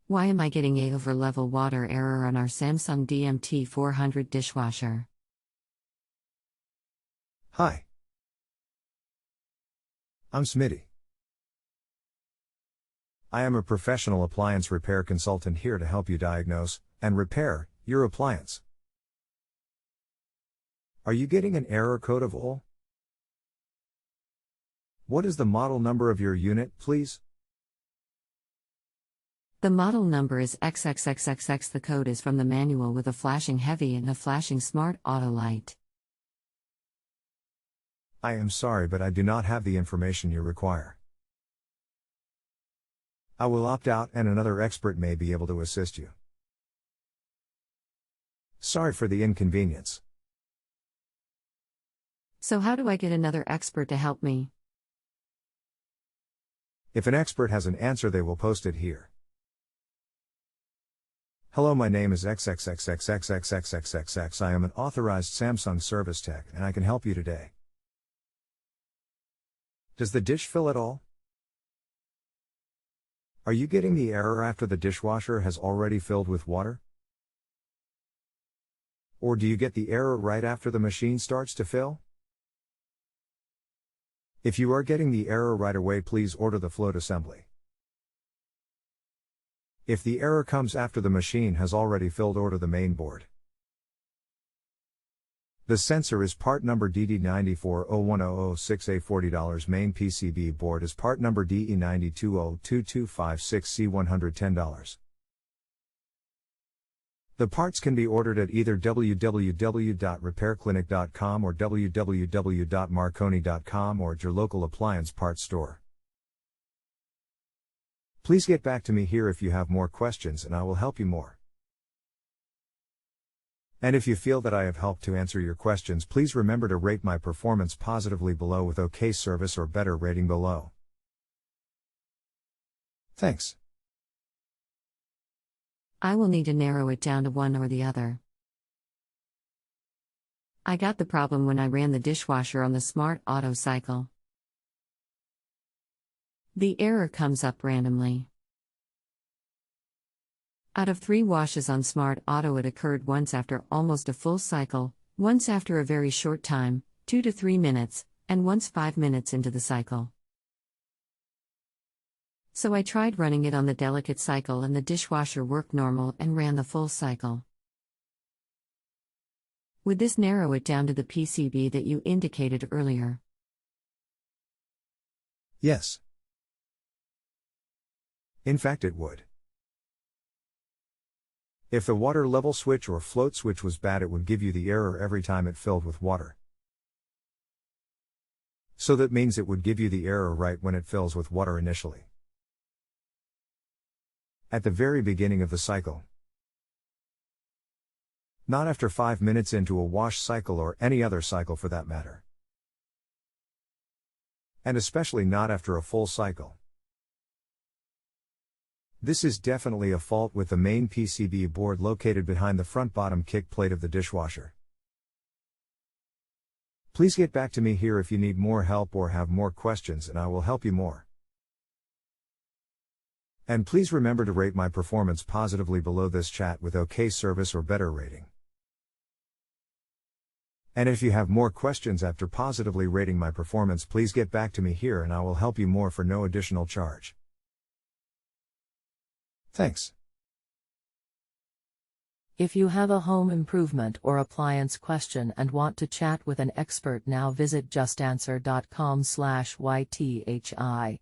Why am I getting a over-level water error on our Samsung DMT400 dishwasher? Hi. I'm Smitty. I am a professional appliance repair consultant here to help you diagnose and repair your appliance. Are you getting an error code of all? What is the model number of your unit, please? The model number is XXXXX. The code is from the manual with a flashing heavy and a flashing smart auto light. I am sorry, but I do not have the information you require. I will opt out and another expert may be able to assist you. Sorry for the inconvenience. So how do I get another expert to help me? If an expert has an answer, they will post it here. Hello, my name is XXXXXXXXXX. I am an authorized Samsung service tech and I can help you today. Does the dish fill at all? Are you getting the error after the dishwasher has already filled with water? Or do you get the error right after the machine starts to fill? If you are getting the error right away, please order the float assembly. If the error comes after the machine has already filled, order the main board. The sensor is part number DD9401006A, $40. Main PCB board is part number DE9202256C, $110. The parts can be ordered at either www.repairclinic.com or www.marconi.com or at your local appliance parts store. Please get back to me here if you have more questions and I will help you more. And if you feel that I have helped to answer your questions, please remember to rate my performance positively below with OK service or better rating below. Thanks. I will need to narrow it down to one or the other. I got the problem when I ran the dishwasher on the smart auto cycle. The error comes up randomly. Out of 3 washes on Smart Auto, it occurred once after almost a full cycle, once after a very short time, 2 to 3 minutes, and once 5 minutes into the cycle. So I tried running it on the delicate cycle and the dishwasher worked normal and ran the full cycle. Would this narrow it down to the PCB that you indicated earlier? Yes. In fact, it would. If the water level switch or float switch was bad, it would give you the error every time it filled with water. So that means it would give you the error right when it fills with water initially. At the very beginning of the cycle. Not after 5 minutes into a wash cycle or any other cycle for that matter. And especially not after a full cycle. This is definitely a fault with the main PCB board located behind the front bottom kick plate of the dishwasher. Please get back to me here if you need more help or have more questions and I will help you more. And please remember to rate my performance positively below this chat with OK service or better rating. And if you have more questions after positively rating my performance, please get back to me here and I will help you more for no additional charge. Thanks. If you have a home improvement or appliance question and want to chat with an expert, now visit justanswer.com/YTHI.